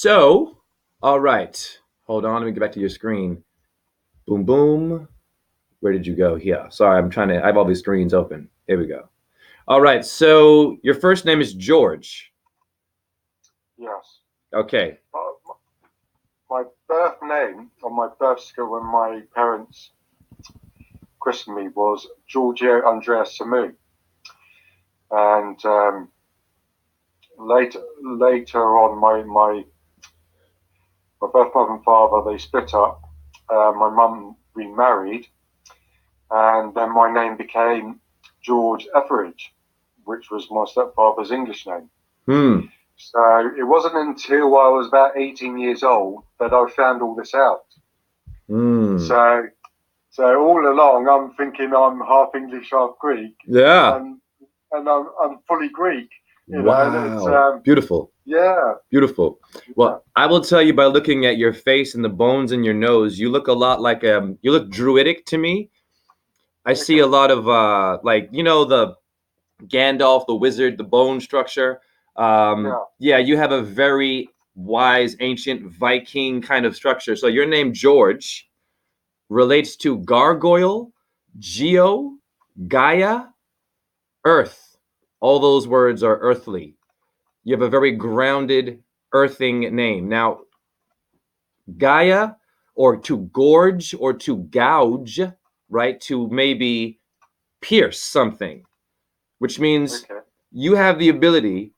So, all right. Hold on. Let me get back to your screen. Boom, boom. Where did you go? Yeah. Sorry, I have all these screens open. Here we go. All right. So, your first name is George. Yes. Okay. My, my birth name on my birth certificate when my parents christened me was Giorgio Andrea Samu. And later on, my birth mother and father, they split up. My mum remarried, and then my name became George Etheridge, which was my stepfather's English name. Hmm. So it wasn't until I was about 18 years old that I found all this out. Hmm. So, so all along, I'm thinking I'm half English, half Greek, Yeah. and I'm fully Greek. And it's Wow. Beautiful. yeah, Beautiful. yeah, Well, I will tell you by looking at your face and the bones in your nose, you look a lot like you look druidic to me. I see okay, a lot of like the Gandalf the wizard, the bone structure. yeah, Yeah, you have a very wise ancient Viking kind of structure. So your name George relates to gargoyle, geo, Gaia, earth. All those words are earthly. You have a very grounded, earthing name. Now, Gaia, or to gorge or to gouge, right? To maybe pierce something, which means okay, you have the ability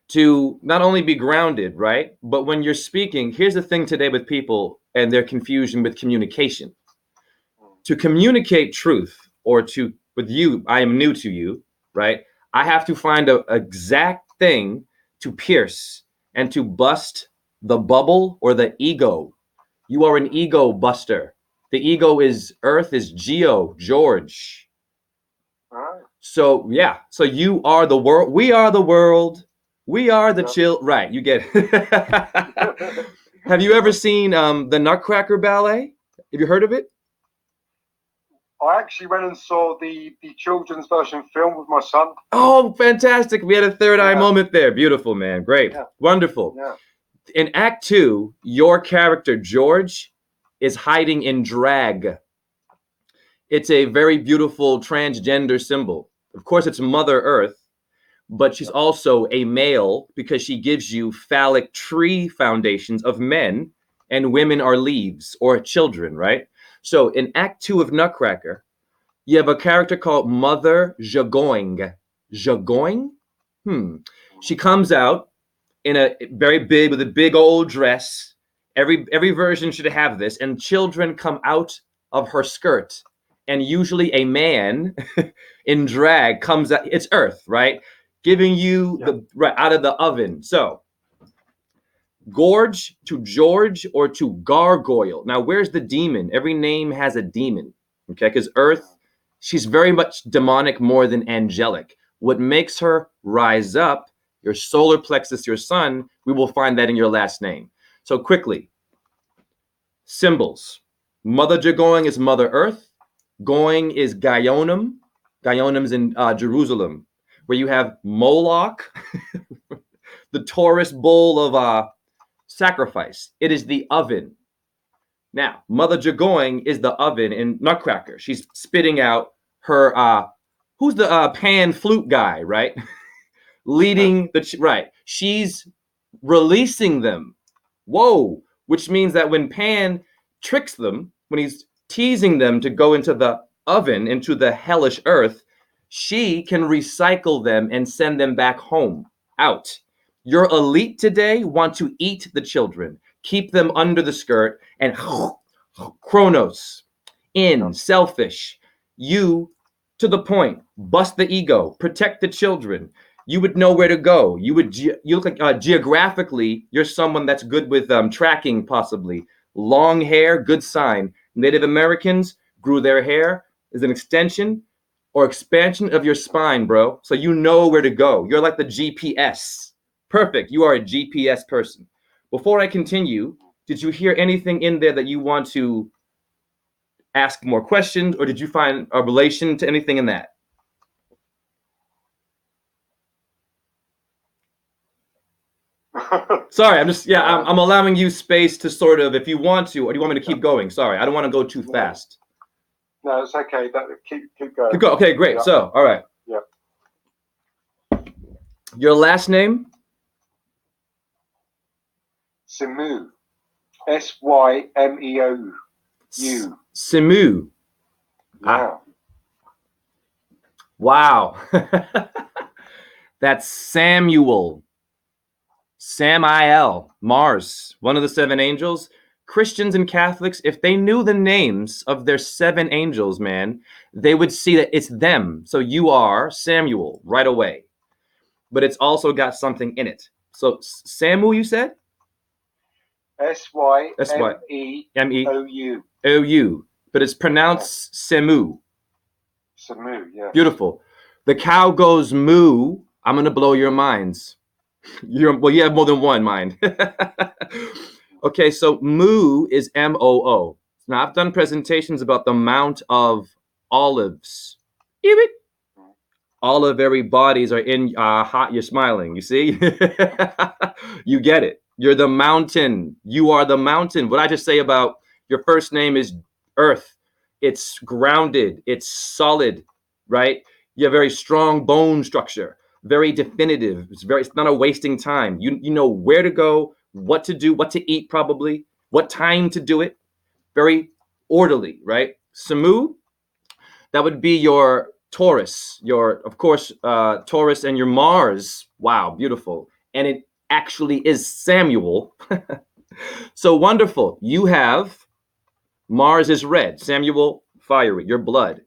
to not only be grounded, right? But when you're speaking, here's the thing today with people and their confusion with communication. mm, To communicate truth, or to with you, I am new to you, right? I have to find a exact thing to pierce and to bust the bubble or the ego. You are an ego buster. The ego is earth, is Geo, George. all right, So yeah, so you are the world. We are the world. We are the yeah. chill. Right, you get it. Have you ever seen the Nutcracker Ballet? Have you heard of it? I actually went and saw the children's version film with my son. Oh, fantastic. We had a third eye Yeah, moment there. Beautiful, man. Great. yeah, Wonderful. yeah, In Act Two, your character, George, is hiding in drag. It's a very beautiful transgender symbol. Of course, it's Mother Earth, but she's yeah. also a male because she gives you phallic tree foundations of men, and women are leaves or children, right? So in Act Two of Nutcracker, you have a character called Mother Jagoing. Jagoing? Hmm. She Mm, comes out in a very big with a big old dress. Every version should have this, and children come out of her skirt, and usually a man in drag comes out. It's Earth, right? Giving you yeah. the right out of the oven. So gorge to George or to gargoyle. Now, where's the demon? Every name has a demon, okay? Because Earth, she's very much demonic more than angelic. What makes her rise up, your solar plexus, your sun, we will find that in your last name. So, quickly, symbols. Mother Jagoing is Mother Earth. Going is Guyonum. Guyonum's in Jerusalem, where you have Moloch, the Taurus bull of sacrifice. It is the oven. Now, Mother Jagoing is the oven in Nutcracker. She's spitting out her who's the pan flute guy, right? Leading the right. She's releasing them. Whoa, which means that when Pan tricks them, when he's teasing them to go into the oven, into the hellish earth, she can recycle them and send them back home, out. Your elite today want to eat the children, keep them under the skirt, and Chronos, Yeah. in, selfish. You, to the point, bust the ego, protect the children. You would know where to go. You look like geographically, you're someone that's good with tracking, possibly. Long hair, good sign. Native Americans grew their hair as an extension or expansion of your spine, bro. So you know where to go. You're like the GPS. Perfect. You are a GPS person. Before I continue, did you hear anything in there that you want to ask more questions, or did you find a relation to anything in that? Sorry, I'm just I'm allowing you space to sort of, if you want to, or do you want me to keep going? Sorry, I don't want to go too fast. No, it's okay. Keep going. Keep going. Okay, great. Yeah. So, all right. Yeah. Your last name? Symeou. Symeou. Symeou. Yeah. Wow. That's Samuel. Samael. Mars. One of the 7 angels. Christians and Catholics, if they knew the names of their 7 angels, man, they would see that it's them. So you are Samuel right away. But it's also got something in it. So Samu, you said? Symeou. O-U. But it's pronounced Semu. Symeou, yeah. Beautiful. The cow goes moo. I'm going to blow your minds. You have more than one mind. Okay, so moo is M-O-O. Now, I've done presentations about the Mount of Olives. Olivary bodies are in hot. You're smiling. You see? You get it. You're the mountain. You are the mountain. What I just say about your first name is Earth. It's grounded. It's solid, right? You have very strong bone structure. Very definitive. It's not a wasting time. You know where to go, what to do, what to eat, probably, what time to do it. Very orderly, right? Samu, that would be your Taurus, of course, Taurus and your Mars. Wow, beautiful. And it actually is Samuel. So wonderful. You have Mars is red, Samuel, fiery, your blood.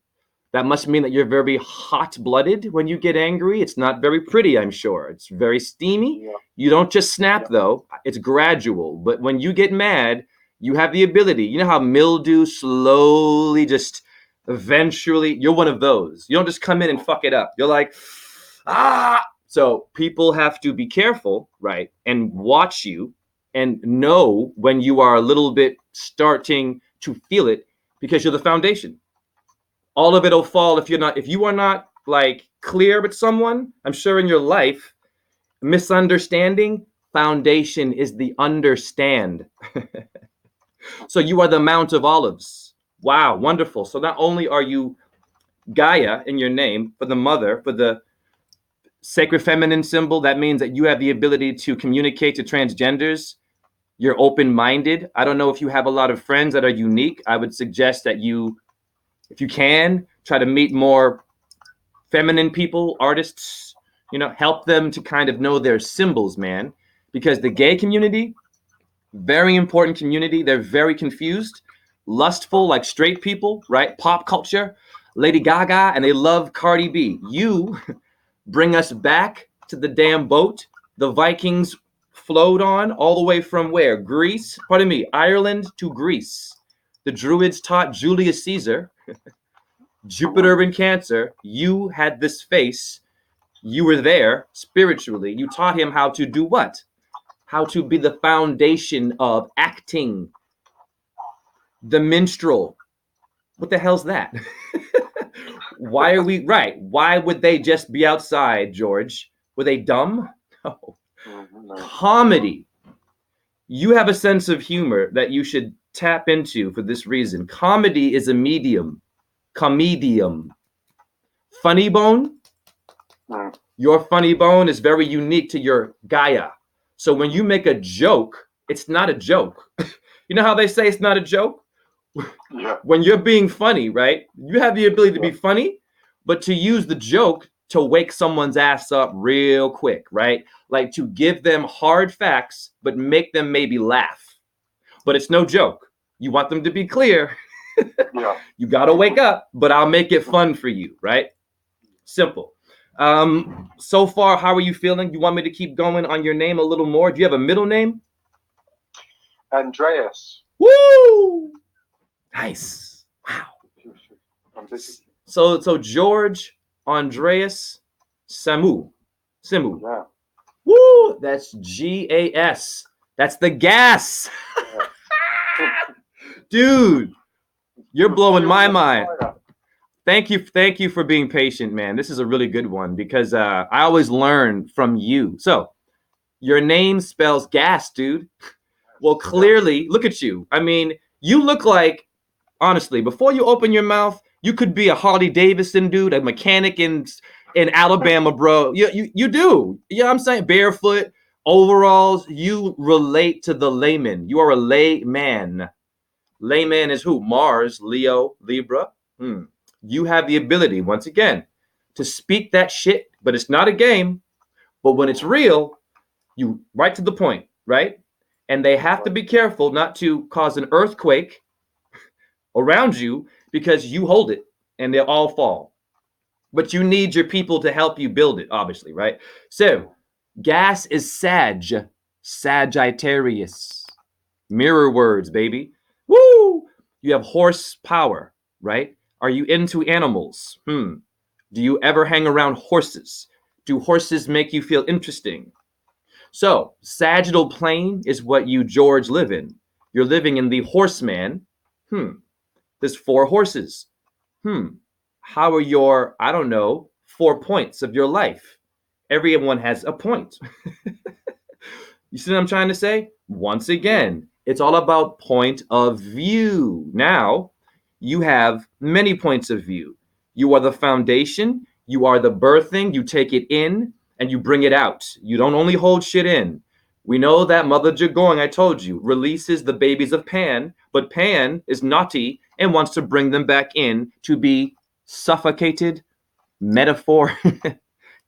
That must mean that you're very hot-blooded when you get angry. It's not very pretty, I'm sure. It's very steamy. Yeah. You don't just snap, though. It's gradual. But when you get mad, you have the ability. You know how mildew slowly just eventually, you're one of those. You don't just come in and fuck it up. You're like, ah. So people have to be careful, right, and watch you and know when you are a little bit starting to feel it, because you're the foundation. All of it'll fall if you are not like clear with someone. I'm sure in your life, misunderstanding, foundation is the understand. So you are the Mount of Olives. Wow, wonderful. So not only are you Gaia in your name, for the mother, for the sacred feminine symbol, that means that you have the ability to communicate to transgenders. You're open-minded. I don't know if you have a lot of friends that are unique. I would suggest that you, if you can, try to meet more feminine people, artists, help them to kind of know their symbols, man. Because the gay community, very important community, they're very confused, lustful like straight people, right? Pop culture, Lady Gaga, and they love Cardi B. You bring us back to the damn boat the Vikings flowed on, all the way from where? Greece? Pardon me, Ireland to Greece. The Druids taught Julius Caesar, Jupiter in Cancer. You had this face. You were there spiritually. You taught him how to do what? How to be the foundation of acting. The minstrel. What the hell's that? Why are we right? Why would they just be outside, George? Were they dumb? No. Comedy. You have a sense of humor that you should tap into for this reason. Comedy is a medium. Comedium. Funny bone. Your funny bone is very unique to your Gaia. So when you make a joke, it's not a joke. You know how they say it's not a joke? Yeah. When you're being funny, right? You have the ability to be funny, but to use the joke to wake someone's ass up real quick, right? Like to give them hard facts, but make them maybe laugh. But it's no joke. You want them to be clear. Yeah. You got to wake up, but I'll make it fun for you, right? Simple. So far, how are you feeling? You want me to keep going on your name a little more? Do you have a middle name? Andreas. Woo! Nice. Wow. I'm busy. So George, Andreas, Simu. Yeah. Woo! That's G-A-S. That's the gas. Yeah. Dude, you're blowing my mind. Thank you for being patient, man. This is a really good one because I always learn from you. So Your name spells gas, dude. Well, clearly, look at you. I mean, you look like, honestly, before you open your mouth, you could be a Harley Davidson dude, a mechanic in Alabama, bro. You do. Yeah, I'm saying barefoot, overalls. You relate to the layman. You are a layman. Layman is who? Mars, Leo, Libra. You have the ability, once again, to speak that shit, but it's not a game. But when it's real, you right to the point, right? And they have to be careful not to cause an earthquake around you because you hold it and they'll all fall. But you need your people to help you build it, obviously, right? So, gas is Sag, Sagittarius. Mirror words, baby. Woo! You have horsepower, right? Are you into animals? Do you ever hang around horses? Do horses make you feel interesting? So, sagittal plane is what you, George, live in. You're living in the horseman. There's 4 horses. How are your, I don't know, 4 points of your life? Everyone has a point. You see what I'm trying to say? Once again, it's all about point of view. Now, you have many points of view. You are the foundation, you are the birthing, you take it in and you bring it out. You don't only hold shit in. We know that Mother Jagoing, I told you, releases the babies of Pan, but Pan is naughty and wants to bring them back in to be suffocated, metaphor,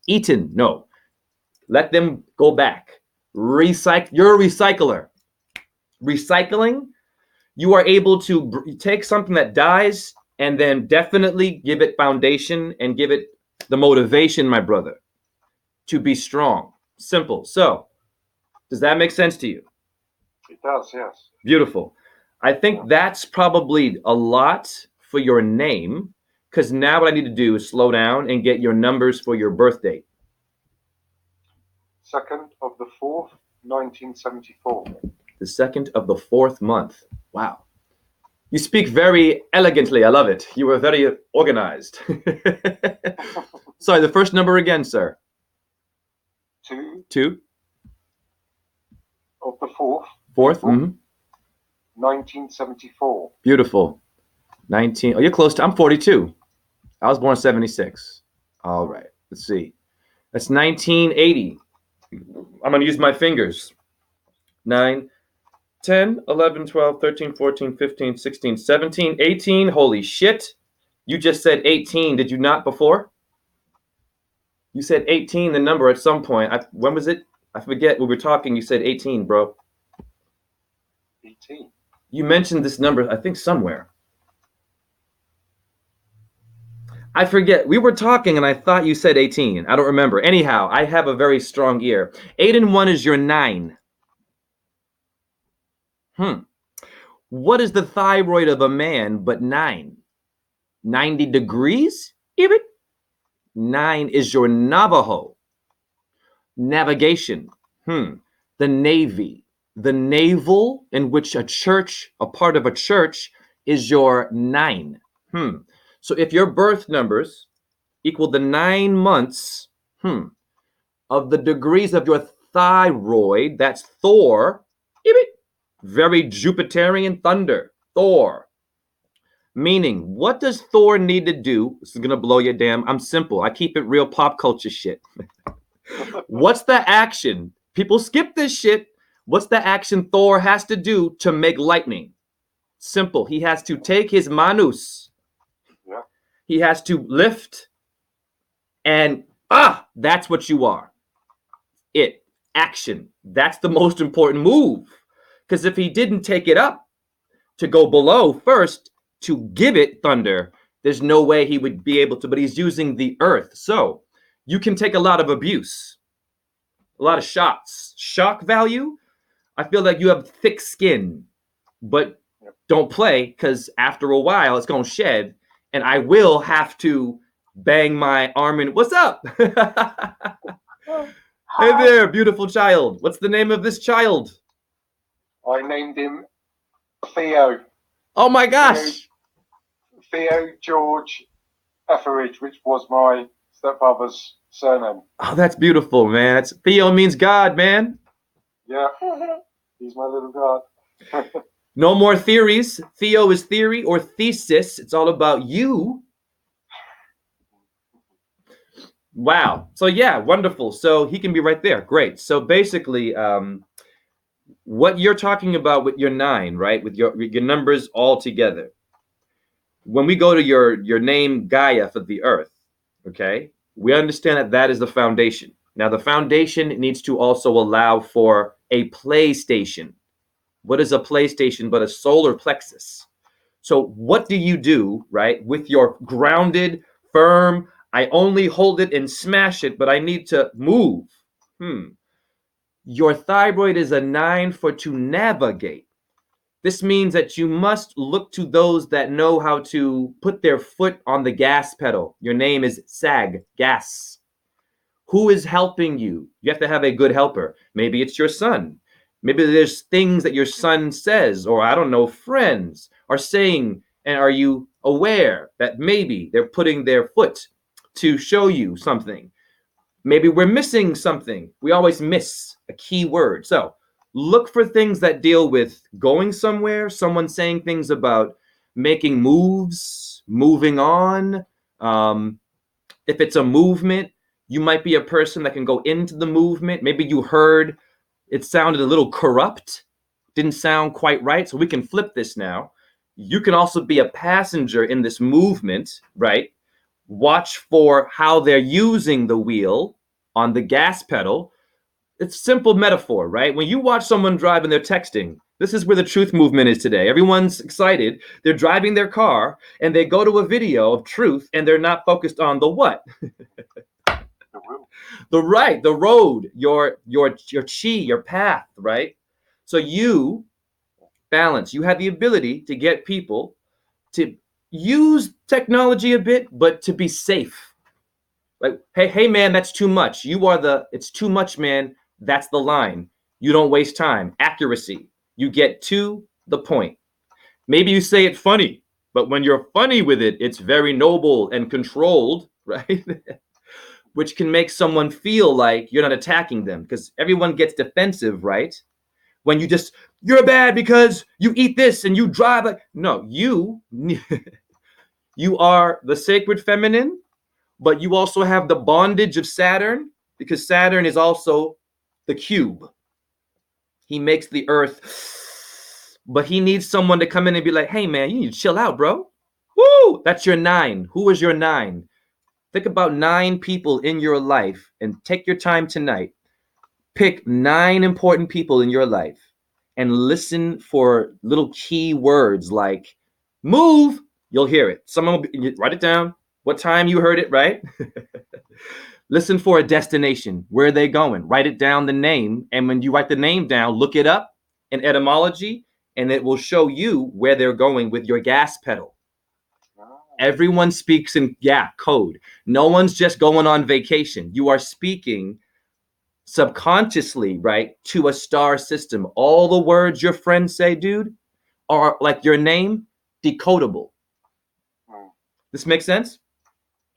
eaten. No, let them go back. Recycle. You're a recycler. Recycling, you are able to take something that dies and then definitely give it foundation and give it the motivation, my brother, to be strong. Simple. So, does that make sense to you? It does, yes. Beautiful. I think that's probably a lot for your name, because now what I need to do is slow down and get your numbers for your birth date. 2nd of the 4th, 1974. The 2nd of the 4th month. Wow. You speak very elegantly. I love it. You were very organized. Sorry, the first number again, sir. 2 of the 4th. 4th? 1974. Beautiful. 19. Oh, you're close to. I'm 42. I was born 76. All right. Let's see. That's 1980. I'm going to use my fingers. 9, 10, 11, 12, 13, 14, 15, 16, 17, 18. Holy shit. You just said 18. Did you not before? You said 18, the number at some point. When was it? I forget. We were talking. You said 18, bro. 18. You mentioned this number, I think, somewhere. I forget. We were talking and I thought you said 18. I don't remember. Anyhow, I have a very strong ear. 8 and 1 is your 9. What is the thyroid of a man but 9? 90 degrees? Even? 9 is your Navajo. Navigation. The Navy. The navel, in which a church, a part of a church, is your 9. So if your birth numbers equal the 9 months of the degrees of your thyroid, that's Thor. Very Jupiterian thunder. Thor. Meaning, what does Thor need to do? This is going to blow your damn. I'm simple. I keep it real pop culture shit. What's the action? People skip this shit. What's the action Thor has to do to make lightning? Simple. He has to take his manus. Yeah. He has to lift. And that's what you are. Action. That's the most important move. Because if he didn't take it up to go below first to give it thunder, there's no way he would be able to. But he's using the earth. So you can take a lot of abuse, a lot of shots. Shock value, I feel like you have thick skin, but don't play, because after a while it's going to shed and I will have to bang my arm in. What's up? Hey there, beautiful child. What's the name of this child? I named him Theo. Oh my gosh. Theo George Etheridge, which was my stepfather's surname. Oh, that's beautiful, man. Theo means God, man. Yeah. He's my little god. No more theories. Theo is theory or thesis. It's all about you. Wow. So yeah, wonderful. So he can be right there. Great. So basically, what you're talking about with your 9, right? With your numbers all together. When we go to your name Gaia for the earth, okay? We understand that that is the foundation. Now the foundation needs to also allow for a PlayStation. What is a PlayStation but a solar plexus? So what do you do, right, with your grounded, firm, I only hold it and smash it, but I need to move? Your thyroid is a 9 for to navigate. This means that you must look to those that know how to put their foot on the gas pedal. Your name is SAG, gas. Who is helping you? You have to have a good helper. Maybe it's your son. Maybe there's things that your son says, or I don't know, friends are saying, and are you aware that maybe they're putting their foot to show you something? Maybe we're missing something. We always miss a key word. So look for things that deal with going somewhere, someone saying things about making moves, moving on. If it's a movement, you might be a person that can go into the movement. Maybe you heard it sounded a little corrupt, didn't sound quite right. So we can flip this now. You can also be a passenger in this movement, right? Watch for how they're using the wheel on the gas pedal. It's simple metaphor, right? When you watch someone drive and they're texting, this is where the truth movement is today. Everyone's excited. They're driving their car and they go to a video of truth and they're not focused on the what? The road, your chi, your path, right? So you balance. You have the ability to get people to use technology a bit, but to be safe. Like, hey, man, that's too much. It's too much, man. That's the line. You don't waste time. Accuracy. You get to the point. Maybe you say it funny, but when you're funny with it, it's very noble and controlled, right? Which can make someone feel like you're not attacking them because everyone gets defensive, right? When you're bad because you eat this and you drive like, no, you are the sacred feminine, but you also have the bondage of Saturn because Saturn is also the cube. He makes the earth, but he needs someone to come in and be like, hey man, you need to chill out, bro. Woo! That's your 9. Who is your 9? Think about 9 people in your life and take your time tonight. Pick 9 important people in your life and listen for little key words like move. You'll hear it. Someone will write it down. What time you heard it, right? Listen for a destination. Where are they going? Write it down, the name. And when you write the name down, look it up in etymology, and it will show you where they're going with your gas pedal. Everyone speaks in code. No one's just going on vacation. You are speaking subconsciously, right, to a star system. All the words your friends say, dude, are like your name, decodable. This makes sense?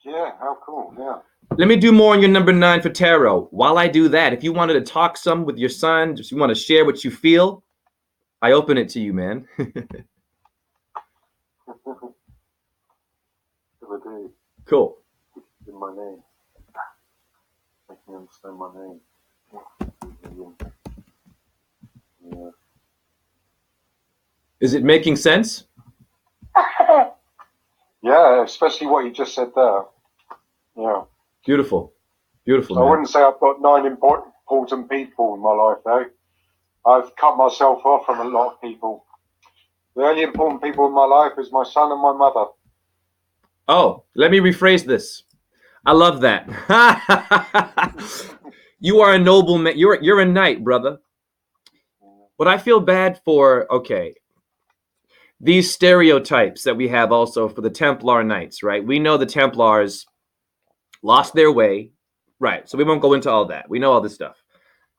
Yeah, how cool, yeah. Let me do more on your number 9 for tarot. While I do that, if you wanted to talk some with your son, just you want to share what you feel, I open it to you, man. Cool. In my name. Make me understand my name. Yeah. Is it making sense? Yeah, especially what you just said there. Yeah. Beautiful. Beautiful, So man. I wouldn't say I've got 9 important people in my life, though. I've cut myself off from a lot of people. The only important people in my life is my son and my mother. Oh, let me rephrase this. I love that. You are a noble man. You're a knight, brother. But I feel bad for, okay, these stereotypes that we have also for the Templar Knights, right? We know the Templars lost their way, right? So we won't go into all that. We know all this stuff.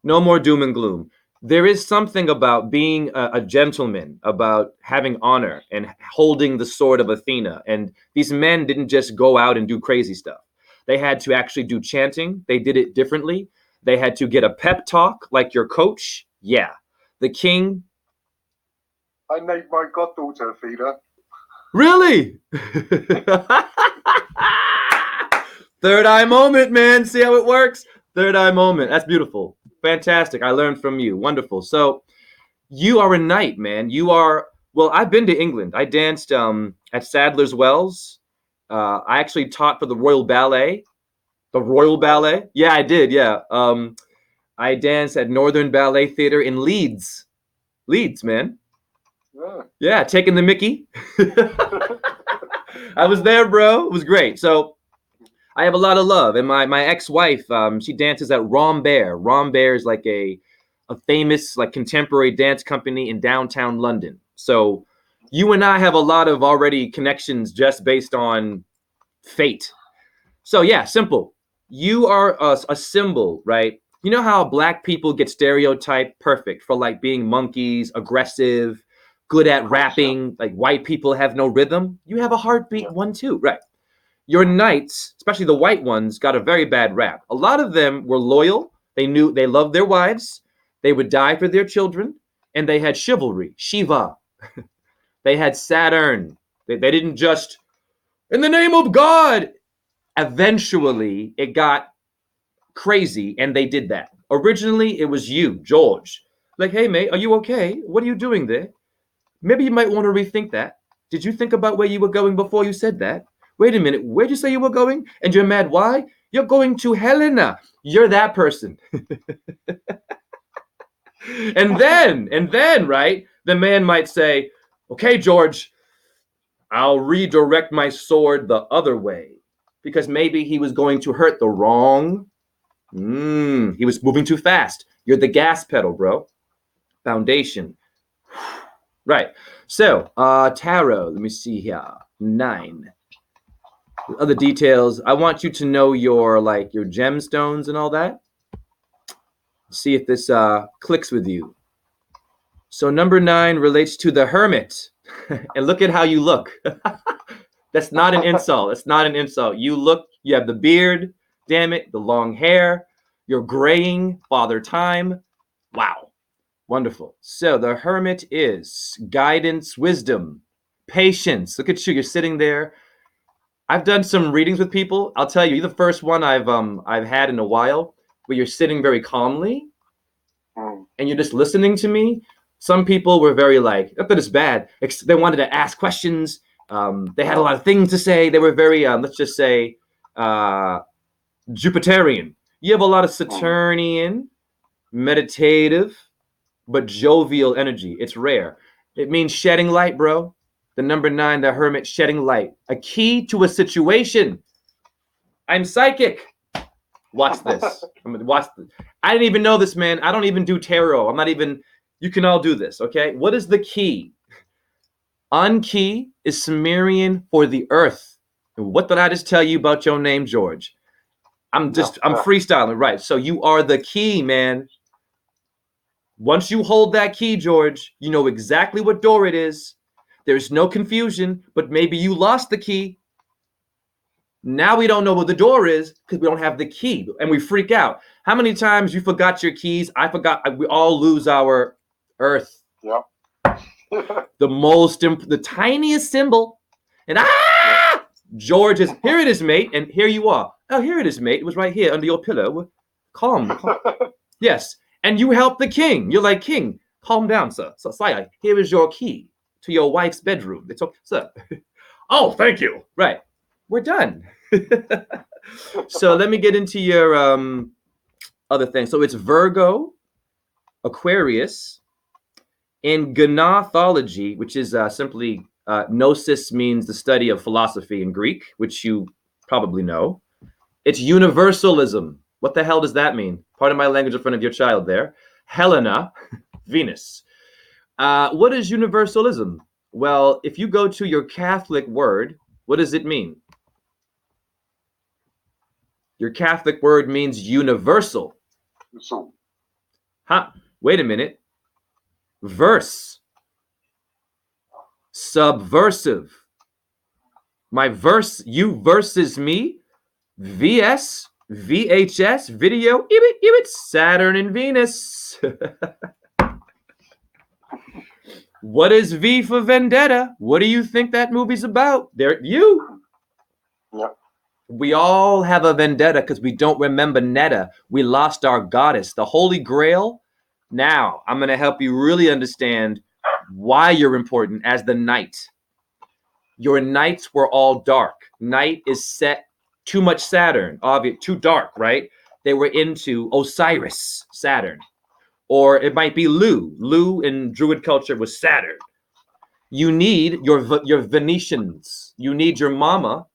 No more doom and gloom. There is something about being a gentleman, about having honor and holding the sword of Athena. And these men didn't just go out and do crazy stuff. They had to actually do chanting. They did it differently. They had to get a pep talk like your coach. Yeah. The king. I named my goddaughter Athena. Really? Third eye moment, man. See how it works? Third eye moment. That's beautiful. Fantastic. I learned from you. Wonderful. So you are a knight, man. You are, well, I've been to England. I danced at Sadler's Wells. I actually taught for the Royal Ballet. The Royal Ballet? Yeah, I did. Yeah. I danced at Northern Ballet Theater in Leeds. Leeds, man. Yeah. Yeah, taking the Mickey. I was there, bro. It was great. So I have a lot of love, and my ex-wife, she dances at Rambert. Rambert is like a famous like contemporary dance company in downtown London. So you and I have a lot of already connections just based on fate. So yeah, simple. You are a symbol, right? You know how black people get stereotyped perfect for like being monkeys, aggressive, good at rapping, like white people have no rhythm. You have a heartbeat one too, right? Your knights, especially the white ones, got a very bad rap. A lot of them were loyal. They knew they loved their wives. They would die for their children, and they had chivalry, Shiva. They had Saturn. They didn't just, in the name of God. Eventually, it got crazy, and they did that. Originally, it was you, George. Like, hey, mate, are you okay? What are you doing there? Maybe you might want to rethink that. Did you think about where you were going before you said that? Wait a minute, where'd you say you were going? And you're mad, why? You're going to Helena. You're that person. and then, right, the man might say, okay, George, I'll redirect my sword the other way. Because maybe he was going to hurt the wrong. He was moving too fast. You're the gas pedal, bro. Foundation. Right. So, tarot. Let me see here. 9. Other details. I want you to know your your gemstones and all that. See if this clicks with you. So number 9 relates to the hermit. And look at how you look. That's not an insult. That's not an insult. You have the beard, damn it, the long hair. You're graying, father time. Wow. Wonderful. So the hermit is guidance, wisdom, patience. Look at you. You're sitting there. I've done some readings with people. I'll tell you, you're the first one I've had in a while where you're sitting very calmly and you're just listening to me. Some people were very like, not that it's bad. They wanted to ask questions. They had a lot of things to say. They were very, let's just say, Jupiterian. You have a lot of Saturnian, meditative, but jovial energy. It's rare. It means shedding light, bro. The number 9, the hermit, shedding light. A key to a situation. I'm psychic. Watch this. Watch this. I didn't even know this, man. I don't even do tarot. I'm not even, you can all do this, okay? What is the key? Unkey is Sumerian for the earth. And what did I just tell you about your name, George? I'm freestyling, right? So you are the key, man. Once you hold that key, George, you know exactly what door it is. There's no confusion, but maybe you lost the key. Now we don't know what the door is because we don't have the key, and we freak out. How many times you forgot your keys? I forgot. We all lose our earth. Yeah. The tiniest symbol, and George is here. It is, mate, and here you are. Oh, here it is, mate. It was right here under your pillow. Calm. Yes, and you help the king. You're like, king, calm down, sir. So, sire, here is your key to your wife's bedroom. It's okay, sir. Oh, thank you. Right, we're done. So let me get into your other things. So it's Virgo, Aquarius, and Gnothology, which is simply gnosis means the study of philosophy in Greek, which you probably know. It's universalism. What the hell does that mean? Pardon my language in front of your child there. Helena, Venus. What is universalism? Well, if you go to your Catholic word, what does it mean? Your Catholic word means universal. Huh? Wait a minute. Verse. Subversive. My verse, you versus me. VS, VHS, video, Saturn and Venus. What is V for Vendetta? What do you think that movie's about? There, you. Yep. We all have a vendetta because we don't remember Netta. We lost our goddess, the Holy Grail. Now, I'm going to help you really understand why you're important as the knight. Your nights were all dark. Night is set too much Saturn, obvious, too dark, right? They were into Osiris, Saturn. Or it might be Lu. Lu in Druid culture was Saturn. You need your Venetians. You need your mama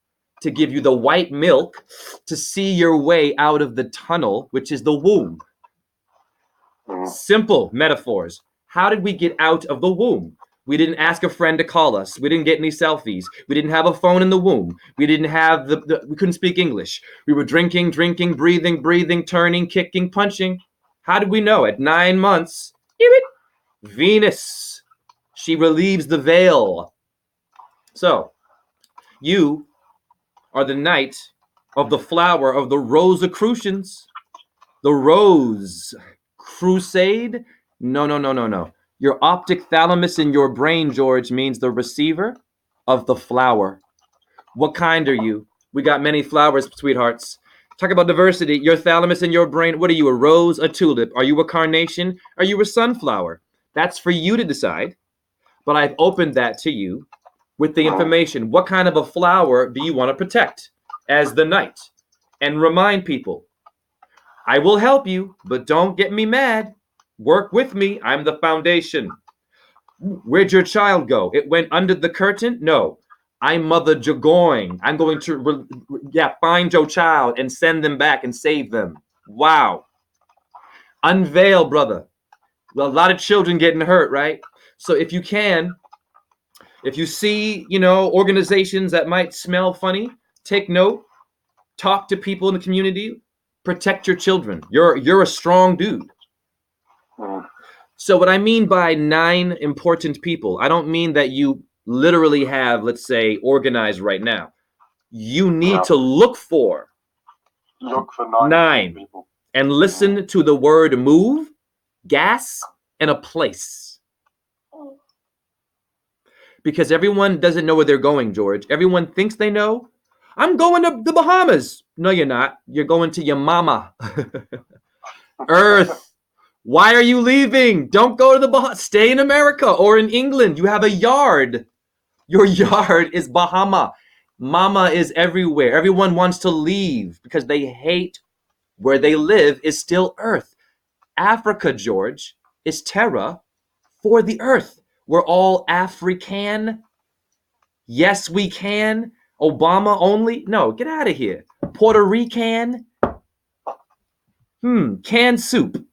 to give you the white milk to see your way out of the tunnel, which is the womb. Simple metaphors. How did we get out of the womb? We didn't ask a friend to call us. We didn't get any selfies. We didn't have a phone in the womb. We didn't have we couldn't speak English. We were drinking, breathing, turning, kicking, punching. How did we know? At 9 months, Venus, she relieves the veil. So, you are the knight of the flower of the Rosicrucians. The Rose Crusade? No. Your optic thalamus in your brain, George, means the receiver of the flower. What kind are you? We got many flowers, sweethearts. Talk about diversity. Your thalamus in your brain. What are you, a rose, a tulip? Are you a carnation? Are you a sunflower? That's for you to decide. But I've opened that to you with the information. What kind of a flower do you want to protect as the knight? And remind people, I will help you, but don't get me mad. Work with me. I'm the foundation. Where'd your child go? It went under the curtain? No. I'm Mother Jagoing. I'm going to, find your child and send them back and save them. Wow. Unveil, brother. Well, a lot of children getting hurt, right? So if you can, if you see, organizations that might smell funny, take note, talk to people in the community, protect your children. You're a strong dude. So what I mean by 9 important people, I don't mean that you literally have, let's say, organized right now. You need to look for 9 people and listen to the word move, gas, and a place. Because everyone doesn't know where they're going, George. Everyone thinks they know. I'm going to the Bahamas. No, you're not. You're going to your mama. Earth. Why are you leaving? Don't go to the Bahamas. Stay in America or in England. You have a yard. Your yard is Bahama. Mama is everywhere. Everyone wants to leave because they hate where they live is still Earth. Africa, George, is terra for the Earth. We're all African. Yes, we can. Obama only? No, get out of here. Puerto Rican? Canned soup.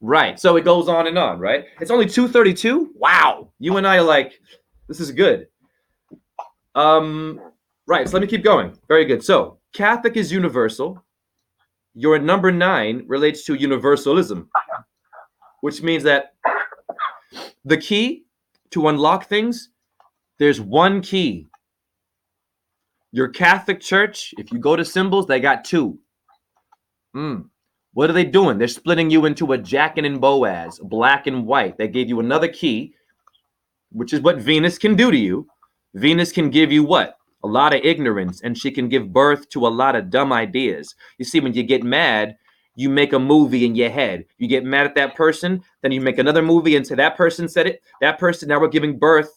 Right. So it goes on and on, right? It's only 2:32. Wow. You and I are like, this is good. Right. So let me keep going. Very good. So Catholic is universal. Your number 9 relates to universalism, which means that the key to unlock things, there's one key. Your Catholic Church, if you go to symbols, they got 2. What are they doing? They're splitting you into a Jachin and Boaz, black and white. They gave you another key, which is what Venus can do to you. Venus can give you what? A lot of ignorance, and she can give birth to a lot of dumb ideas. You see, when you get mad, you make a movie in your head. You get mad at that person, then you make another movie and say that person said it. That person, now we're giving birth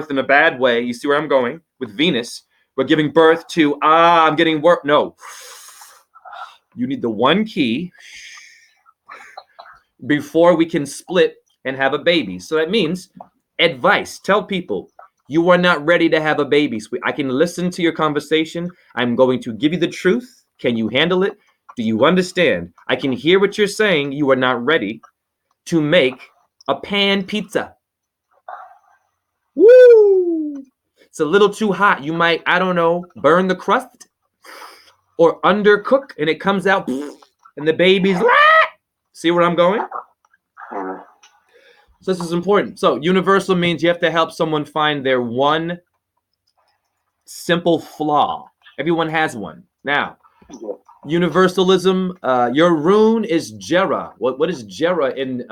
in a bad way. You see where I'm going with Venus? We're giving birth to, I'm getting work. No. You need the one key before we can split and have a baby. So that means advice. Tell people you are not ready to have a baby. I can listen to your conversation. I'm going to give you the truth. Can you handle it? Do you understand? I can hear what you're saying. You are not ready to make a pan pizza. Woo! It's a little too hot. You might, I don't know, burn the crust or undercook and it comes out and the baby's see where I'm going? So this is important. So universal means you have to help someone find their one simple flaw. Everyone has one. Now, universalism, your rune is Jera. What is Jera in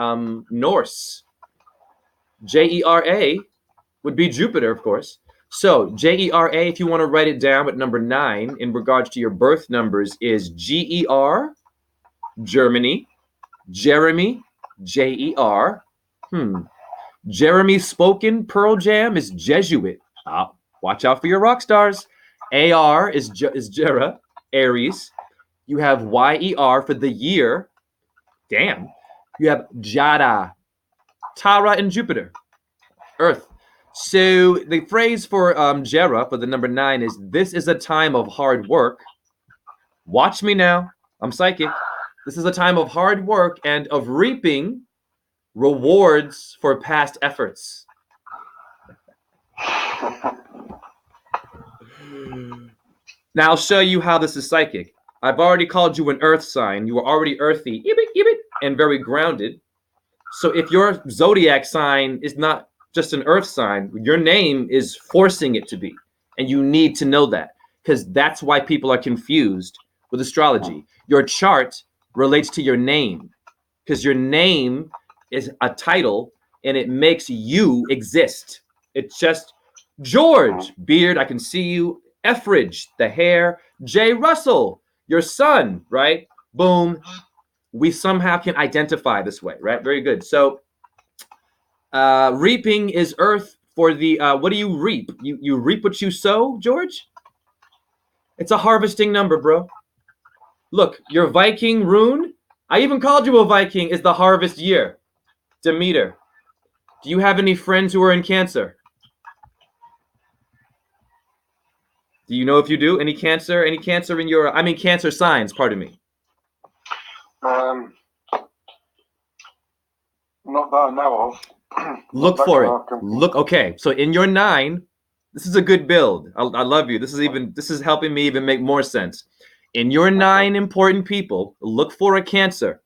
Norse? Jera would be Jupiter, of course. So Jera, if you want to write it down at number 9 in regards to your birth numbers, is Ger, Germany, Jeremy, Jer. Jeremy Spoken, Pearl Jam is Jesuit. Watch out for your rock stars. AR is Jera, Aries. You have YER for the year. Damn. You have Jada, Tara, and Jupiter, Earth. So the phrase for Jera for the number 9 is, this is a time of hard work. Watch me now. I'm psychic. This is a time of hard work and of reaping rewards for past efforts. Now I'll show you how this is psychic. I've already called you an earth sign. You are already earthy, and very grounded. So if your zodiac sign is not just an earth sign, your name is forcing it to be. And you need to know that, because that's why people are confused with astrology. Your chart relates to your name, because your name is a title and it makes you exist. It's just George, beard, I can see you. Effridge, the hair. J. Russell, your son, right? Boom. We somehow can identify this way, right? Very good. So reaping is earth for the, what do you reap? You reap what you sow, George? It's a harvesting number, bro. Look, your Viking rune, I even called you a Viking, is the harvest year. Demeter. Do you have any friends who are in Cancer? Do you know if you do? Any Cancer? Any Cancer in your, I mean Cancer signs, pardon me. Not that I know of. Look for it. Look, okay. So in your 9, this is a good build. I love you. This is helping me even make more sense. In your 9 important people, look for a Cancer.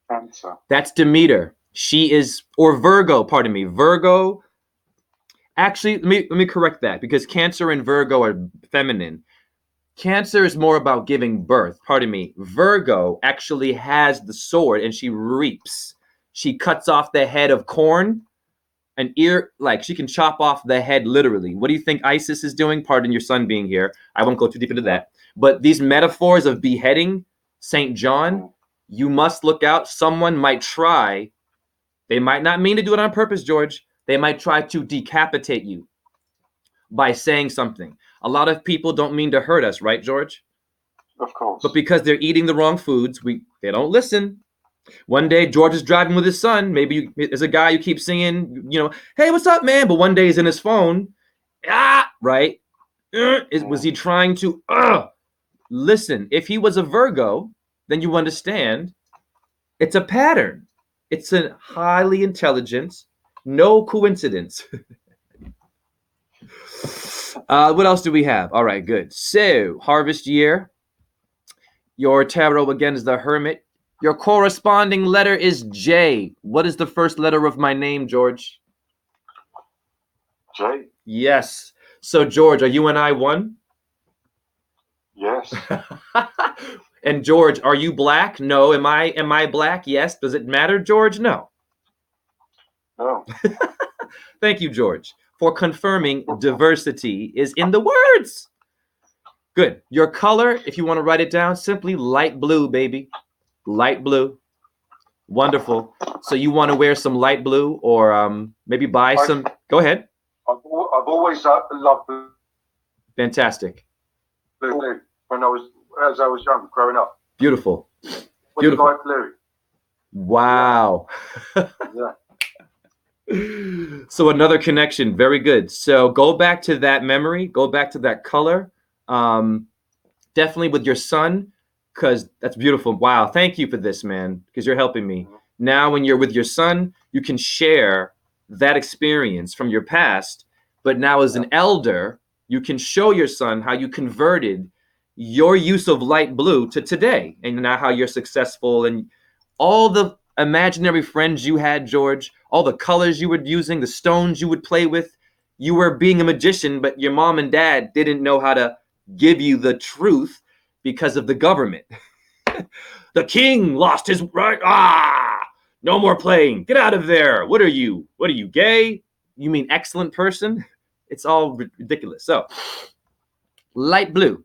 Cancer. That's Demeter. She is, or Virgo, pardon me. Virgo. Actually, let me correct that, because Cancer and Virgo are feminine. Cancer is more about giving birth. Pardon me. Virgo actually has the sword and she reaps. She cuts off the head of corn, an ear, like she can chop off the head literally. What do you think Isis is doing? Pardon your son being here. I won't go too deep into that. But these metaphors of beheading, St. John, you must look out. Someone might try. They might not mean to do it on purpose, George. They might try to decapitate you by saying something. A lot of people don't mean to hurt us, right, George? Of course. But because they're eating the wrong foods, they don't listen. One day, George is driving with his son. Maybe there's a guy you keep singing, hey, what's up, man? But one day he's in his phone. Right? Was he trying to listen? If he was a Virgo, then you understand it's a pattern. It's a highly intelligent, no coincidence. What else do we have? All right, good. So, harvest year. Your tarot again is the Hermit. Your corresponding letter is J. What is the first letter of my name, George? J. Yes. So, George, are you and I one? Yes. And George, are you black? No. Am I black? Yes. Does it matter, George? No. No. Thank you, George, for confirming diversity is in the words. Good. Your color, if you want to write it down, simply light blue, baby. Light blue. Wonderful. So you want to wear some light blue, or maybe buy some. Go ahead. I've always loved blue. Fantastic. Blue as I was young, growing up. Beautiful. Beautiful. Light blue. Wow. Yeah. So another connection. Very good. So go back to that memory. Go back to that color. Definitely with your son, because that's beautiful. Wow. Thank you for this, man, because you're helping me. Now when you're with your son, you can share that experience from your past. But now as an elder, you can show your son how you converted your use of light blue to today, and now how you're successful, and all the imaginary friends you had, George, all the colors you were using, the stones you would play with. You were being a magician, but your mom and dad didn't know how to give you the truth because of the government. The king lost his right. No more playing. Get out of there. What are you? What are you, gay? you mean excellent person? It's all ridiculous. So, light blue.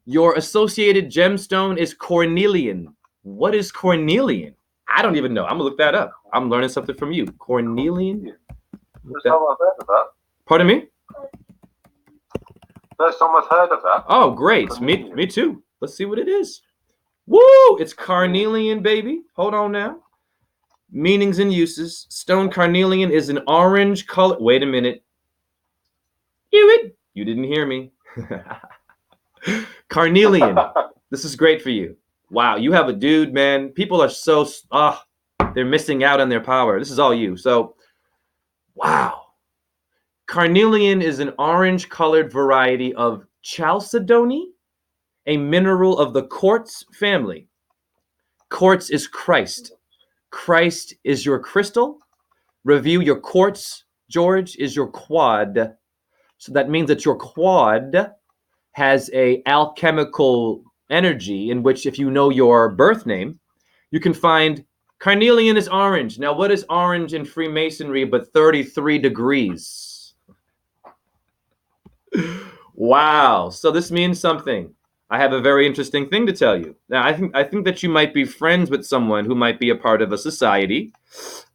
Your associated gemstone is cornelian. What is cornelian? I don't even know. I'm gonna look that up. I'm learning something from you. Cornelian. First time I've heard of that. Pardon me? First time I've heard of that. Oh, great. Me too. Let's see what it is. Woo! It's carnelian, baby. Hold on now. Meanings and uses. Stone carnelian is an orange color. Wait a minute. You didn't hear me. Carnelian. This is great for you. Wow, you have a dude, man. People are so they're missing out on their power. This is all you. So, wow. Carnelian is an orange colored variety of chalcedony, a mineral of the quartz family. Quartz is Christ. Christ is your crystal. Review your quartz, George, is your quad. So that means that your quad has a alchemical energy in which, if you know your birth name, you can find carnelian is orange. Now, what is orange in Freemasonry but 33 degrees? Wow. So this means something. I have a very interesting thing to tell you. Now, I think that you might be friends with someone who might be a part of a society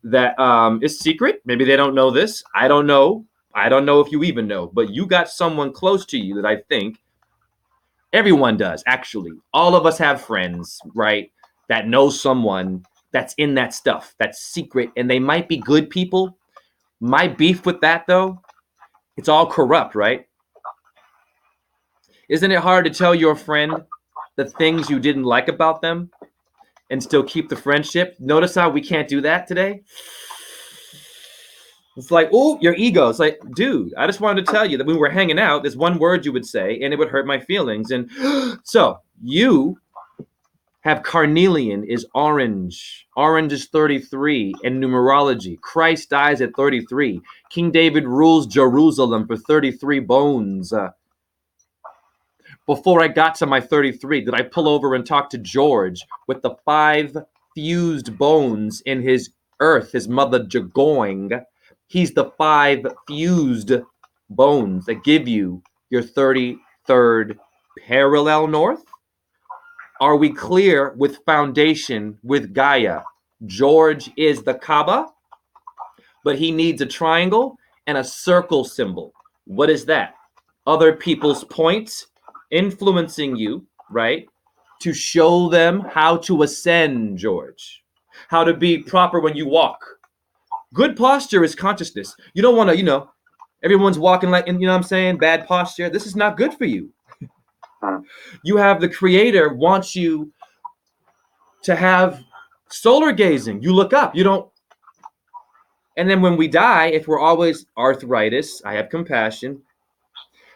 that is secret. Maybe they don't know this. I don't know. I don't know if you even know, but you got someone close to you that I think everyone does, actually. All of us have friends, right, that know someone that's in that stuff, that's secret, and they might be good people. My beef with that, though, it's all corrupt, right? Isn't it hard to tell your friend the things you didn't like about them and still keep the friendship? Notice how we can't do that today? It's like, oh, your ego. It's like, dude, I just wanted to tell you that when we were hanging out, there's one word you would say, and it would hurt my feelings. And so you have carnelian is orange. Orange is 33 in numerology. Christ dies at 33. King David rules Jerusalem for 33 bones. Before I got to my 33, did I pull over and talk to George with the 5 fused bones in his earth, his mother Jagoing? He's the 5 fused bones that give you your 33rd parallel north. Are we clear with foundation with Gaia? George is the Kaaba, but he needs a triangle and a circle symbol. What is that? Other people's points influencing you, right? To show them how to ascend, George. How to be proper when you walk. Good posture is consciousness. You don't want to, everyone's walking like, you know what I'm saying? Bad posture. This is not good for you. You have the creator wants you to have solar gazing. You look up. You don't. And then when we die, if we're always arthritis, I have compassion.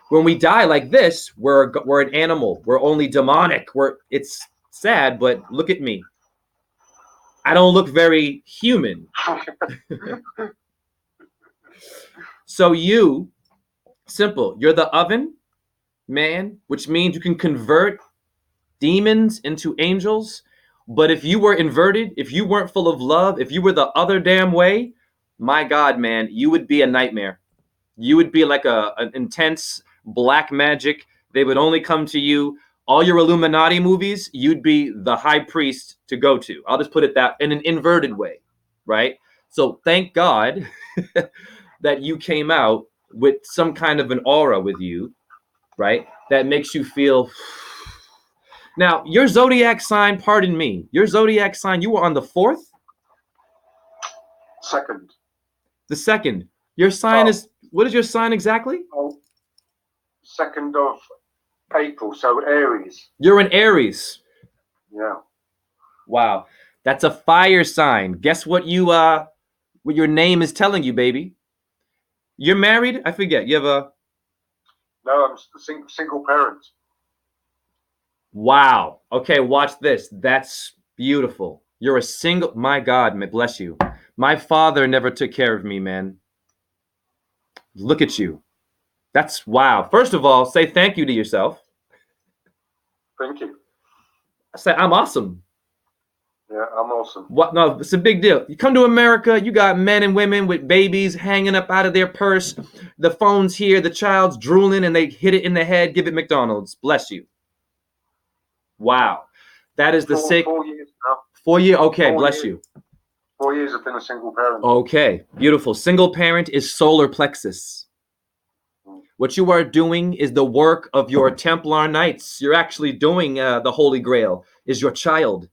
When we die like this, we're an animal. We're only demonic. It's sad, but look at me. I don't look very human. So simple. You're the oven, man, which means you can convert demons into angels. But if you were inverted, if you weren't full of love, if you were the other damn way, my God, man, you would be a nightmare. You would be like an intense black magic. They would only come to you. All your Illuminati movies, you'd be the high priest to go to. I'll just put it that in an inverted way, right? So thank God that you came out with some kind of an aura with you, right? That makes you feel. Now, your zodiac sign, pardon me, your zodiac sign, you were on the 4th? Second. The 2nd. Your sign is, what is your sign exactly? 2nd of April, so Aries. You're an Aries. Yeah. Wow. That's a fire sign. Guess what what your name is telling you, baby? You're married? I forget. You have a... No, I'm a single parent. Wow. Okay, watch this. That's beautiful. You're a single... My God, bless you. My father never took care of me, man. Look at you. That's wow. First of all, say thank you to yourself. Thank you. Say, I'm awesome. Yeah, I'm awesome. What? No, it's a big deal. You come to America, you got men and women with babies hanging up out of their purse. The phone's here, the child's drooling, and they hit it in the head, give it McDonald's. Bless you. Wow. That is the sick. 4 years now. 4 year. Okay, 4 bless years. you. 4 years I've been a single parent. Okay, beautiful. Single parent is solar plexus. What you are doing is the work of your Templar Knights. You're actually doing the Holy Grail, is your child.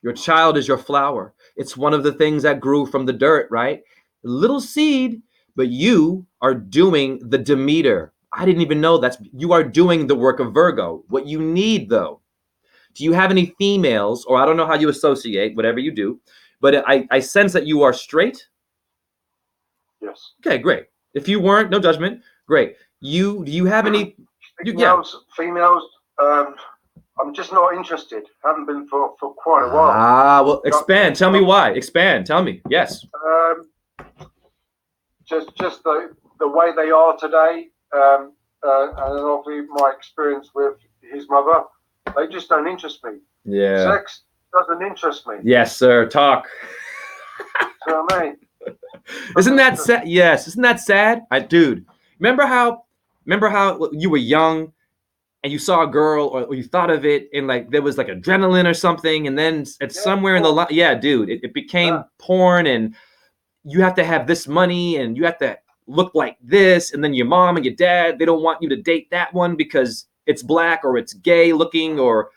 Your child is your flower. It's one of the things that grew from the dirt, right? Little seed, but you are doing the Demeter. I didn't even know you are doing the work of Virgo. What you need, though, do you have any females, or I don't know how you associate, whatever you do, but I sense that you are straight. Yes. Okay, great. If you weren't, no judgment. Great. Do you have any females? I'm just not interested. Haven't been for quite a while. Well, expand. Tell me why. Expand. Tell me. Yes. Just the way they are today, and obviously my experience with his mother, they just don't interest me. Yeah. Sex doesn't interest me. Yes, sir. Talk. So I mean, isn't that sad? Yes. Isn't that sad? Dude, remember how you were young and you saw a girl, or you thought of it, and like there was like adrenaline or something, and then it's somewhere in the line. Yeah, dude, it became porn, and you have to have this money, and you have to look like this, and then your mom and your dad, they don't want you to date that one because it's black or it's gay looking, or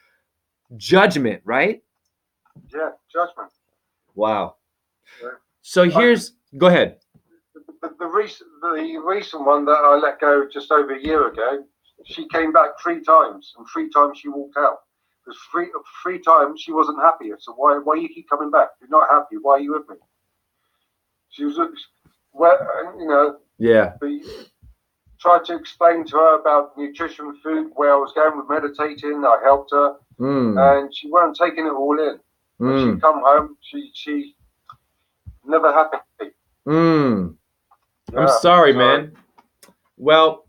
judgment, right? Yeah, judgment. Wow. Yeah. So go ahead. The recent one that I let go just over a year ago, she came back 3 times, and 3 times she walked out. Because three times she wasn't happy. So why you keep coming back? You're not happy. Why are you with me? She was, Yeah. Tried to explain to her about nutrition, food, where I was going with meditating. I helped her, and she wasn't taking it all in. When she come home, she never happy. I'm sorry, man. Well,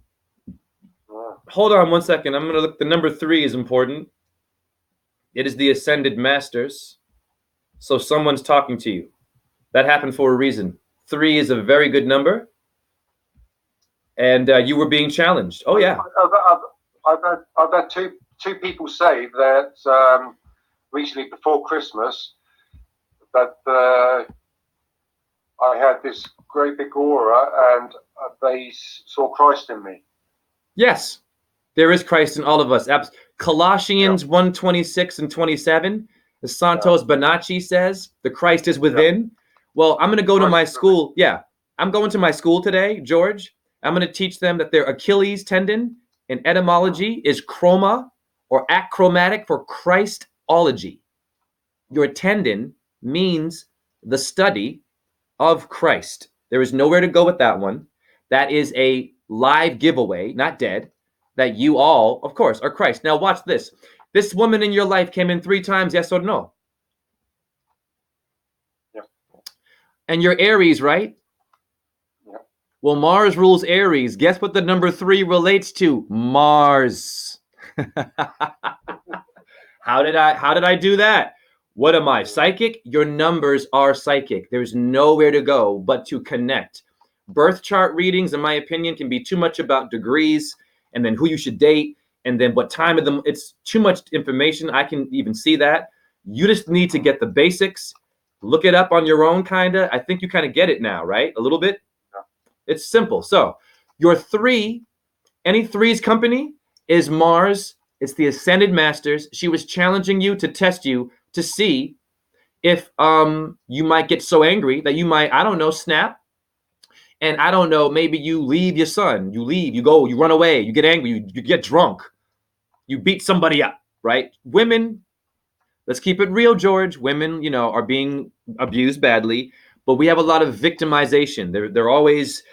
hold on one second. I'm going to look. The number 3 is important. It is the ascended masters. So someone's talking to you. That happened for a reason. 3 is a very good number. And you were being challenged. Oh, yeah. I've had two people say that recently before Christmas that I had this great big aura, and they saw Christ in me. Yes, there is Christ in all of us. Colossians 1:26 and 27, as Santos Bonacci says, the Christ is within. Well, I'm going to go to my school. Yeah, I'm going to my school today, George. I'm going to teach them that their Achilles tendon in etymology is chroma, or achromatic for Christology. Your tendon means the study of Christ. There is nowhere to go with that one. That is a live giveaway, not dead, that you all, of course, are Christ. Now watch this. This woman in your life came in 3 times, yes or no? Yeah. And you're Aries, right? Yeah. Well, Mars rules Aries. Guess what the number 3 relates to? Mars. How did I do that? What am I, psychic? Your numbers are psychic. There's nowhere to go but to connect. Birth chart readings, in my opinion, can be too much about degrees, and then who you should date, and then what time of them. It's too much information. I can even see that. You just need to get the basics. Look it up on your own, kind of. I think you kind of get it now, right? A little bit? Yeah. It's simple. So your 3, any 3's company is Mars. It's the Ascended Masters. She was challenging you to test you to see if you might get so angry that you might, I don't know, snap. And I don't know, maybe you leave your son. You leave, you go, you run away, you get angry, you get drunk. You beat somebody up, right? Women, let's keep it real, George. Women, are being abused badly, but we have a lot of victimization. They're always,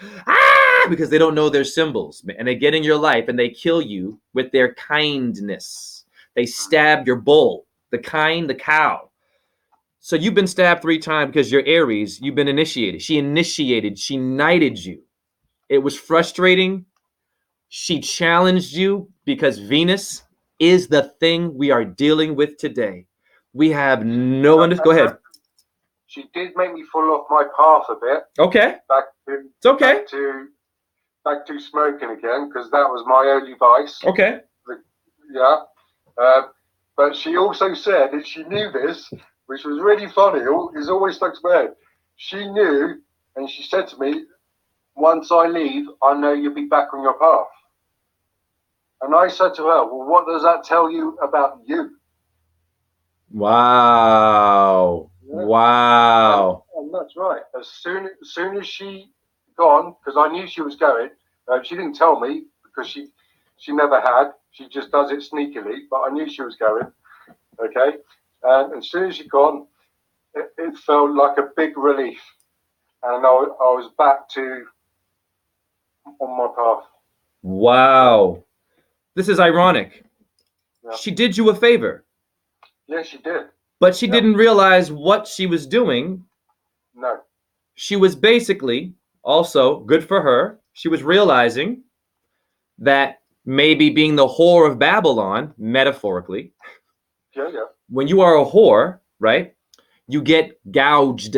because they don't know their symbols. And they get in your life and they kill you with their kindness. They stab your bull, the cow. So you've been stabbed 3 times because you're Aries. You've been initiated. She knighted you. It was frustrating. She challenged you because Venus is the thing we are dealing with today. We have no under. Go ahead. She did make me fall off my path a bit. Okay. It's okay. Back to smoking again, because that was my only vice. Okay. Yeah. But she also said that she knew this, which was really funny. It's always stuck to my head. She knew, and she said to me, once I leave, I know you'll be back on your path. And I said to her, well, what does that tell you about you? Wow. Yeah. Wow. And that's right. As soon as she gone, because I knew she was going, she didn't tell me because she never had. She just does it sneakily, but I knew she was going. Okay. And as soon as she gone, it felt like a big relief. And I was back to on my path. Wow. This is ironic. Yeah. She did you a favor. Yeah, she did. But she didn't realize what she was doing. No. She was basically, also, good for her, she was realizing that maybe being the whore of Babylon, metaphorically, when you are a whore, right, you get gouged.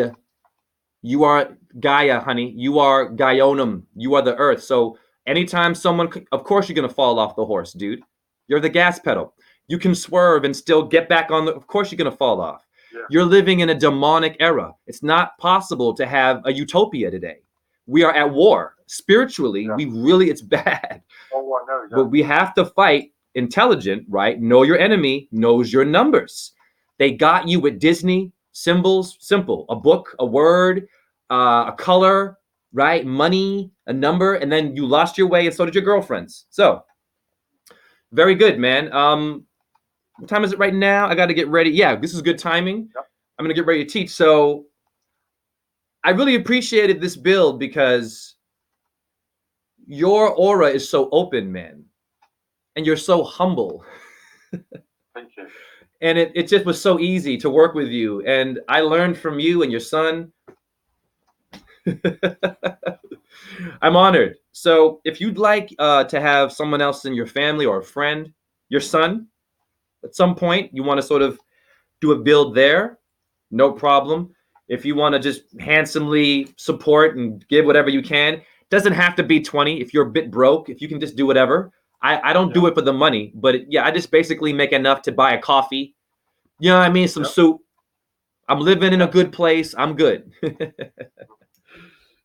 You are Gaia, honey. You are Gaionum. You are the earth. So anytime someone, of course you're going to fall off the horse, dude. You're the gas pedal. You can swerve and still get back on of course you're going to fall off. Yeah. You're living in a demonic era. It's not possible to have a utopia today. We are at war. Spiritually, it's bad. Oh, I know. Yeah. But we have to fight intelligent, right? Know your enemy, knows your numbers. They got you with Disney, symbols, simple. A book, a word, a color, right? Money, a number, and then you lost your way and so did your girlfriends. So, very good, man. What time is it right now? I got to get ready. Yeah, this is good timing. Yep. I'm going to get ready to teach. So, I really appreciated this build because your aura is so open, man. And you're so humble. Thank you. And it just was so easy to work with you. And I learned from you and your son. I'm honored. So if you'd like to have someone else in your family or a friend, your son, at some point, you want to sort of do a build there, no problem. If you want to just handsomely support and give whatever you can, doesn't have to be 20. If you're a bit broke, if you can just do whatever. I don't do it for the money, but I just basically make enough to buy a coffee. You know what I mean? Some soup. I'm living in a good place. I'm good.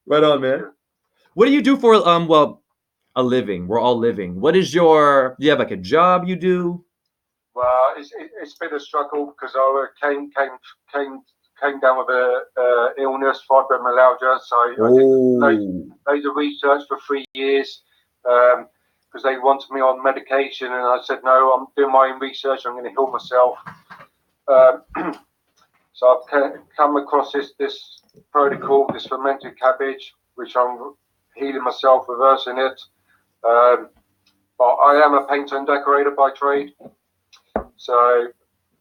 Right on, man. What do you do for a living? We're all living. What is do you have like a job you do? Well, it's been a struggle because I came down with a illness, fibromyalgia. So I did loads of research for 3 years. Because they wanted me on medication, and I said, no, I'm doing my own research, I'm going to heal myself. So I've come across this protocol, this fermented cabbage, which I'm healing myself, reversing it. But I am a painter and decorator by trade. So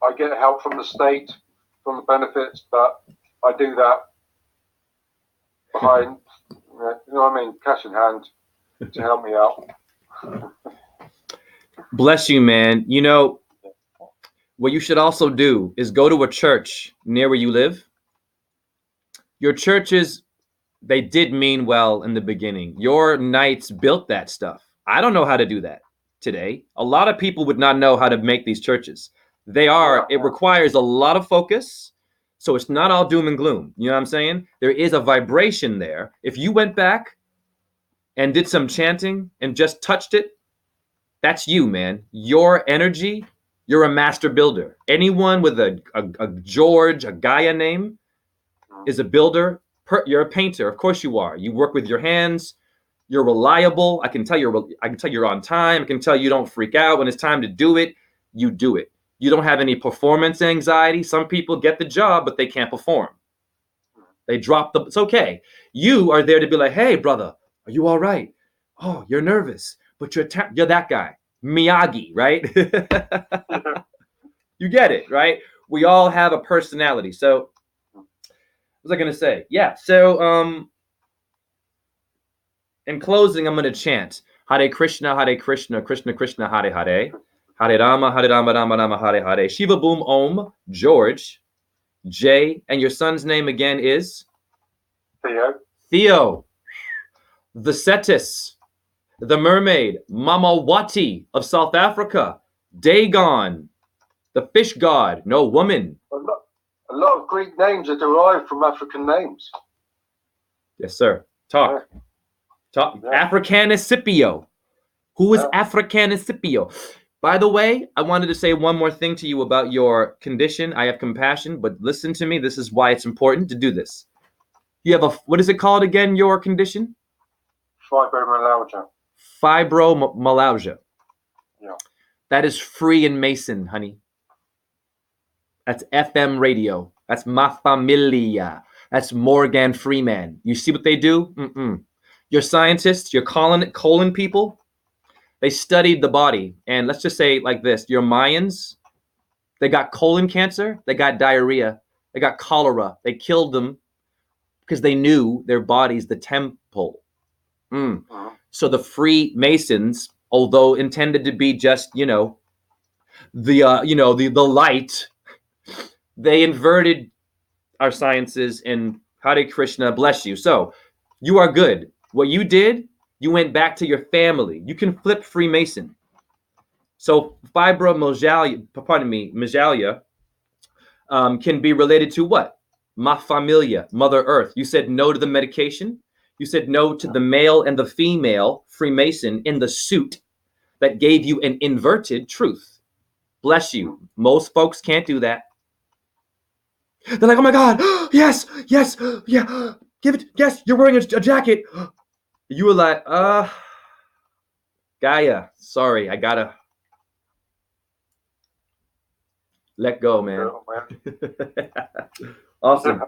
I get help from the state, from the benefits, but I do that behind, you know what I mean, cash in hand to help me out. Bless you, man. You know, what you should also do is go to a church near where you live. Your churches, they did mean well in the beginning. Your knights built that stuff. I don't know how to do that today. A lot of people would not know how to make these churches. It requires a lot of focus. So it's not all doom and gloom. You know what I'm saying? There is a vibration there. If you went back and did some chanting and just touched it, that's you, man. Your energy, you're a master builder. Anyone with a George, a Gaia name is a builder. You're a painter. Of course you are. You work with your hands. You're reliable. I can tell you're on time. I can tell you don't freak out when it's time to do it. You do it. You don't have any performance anxiety. Some people get the job, but they can't perform. They drop it's okay. You are there to be like, hey, brother, are you all right? Oh, you're nervous. But you're that guy, Miyagi, right? You get it, right? We all have a personality. So, what was I going to say? Yeah. So, in closing, I'm going to chant Hare Krishna, Krishna Krishna, Hare Hare. Hare Rama, Hare Rama, Rama Rama, Hare Hare. Shiva Boom Om, George, J, and your son's name again is? Theo. Theo. The Cetus, the mermaid, Mamawati of South Africa, Dagon, the fish god, no woman. A lot of Greek names are derived from African names. Yes, sir. Talk. Yeah. Talk. Yeah. Africanisipio. Who is Yeah. Africanisipio? By the way, I wanted to say one more thing to you about your condition. I have compassion, but listen to me. This is why it's important to do this. You have a, what is it called again, your condition? Fibromyalgia. Fibromyalgia. Yeah. That is free in Mason, honey. That's FM radio. That's Ma Familia. That's Morgan Freeman. You see what they do? Your scientists, your colon people, they studied the body. And let's just say like this, your Mayans, they got colon cancer, they got diarrhea, they got cholera. They killed them because they knew their body's the temple. So the Freemasons, although intended to be just, the light, they inverted our sciences, and Hare Krishna bless you. So you are good. What you did, you went back to your family. You can flip Freemason. So fibromyalgia, can be related to what? Ma Familia, Mother Earth. You said no to the medication. You said no to the male and the female Freemason in the suit that gave you an inverted truth. Bless you. Most folks can't do that. They're like, oh my God, yes, yeah, give it, yes, you're wearing a jacket. You were like, Gaia, sorry, I gotta let go, man. Awesome.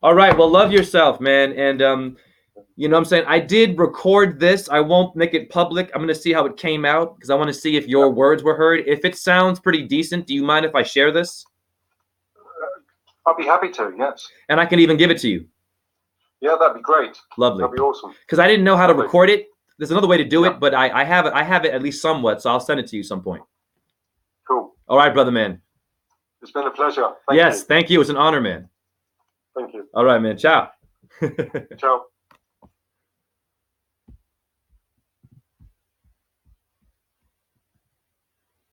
All right, well, love yourself, man. And you know what I'm saying? I did record this. I won't make it public. I'm gonna see how it came out because I want to see if your words were heard. If it sounds pretty decent, do you mind if I share this? I'll be happy to, yes. And I can even give it to you. Yeah, that'd be great. Lovely. That'd be awesome. Because I didn't know how to record it. There's another way to do it, but I have it at least somewhat, so I'll send it to you some point. Cool. All right, brother, man. It's been a pleasure. Thank you. Thank you. It's an honor, man. Thank you. All right, man. Ciao. Ciao.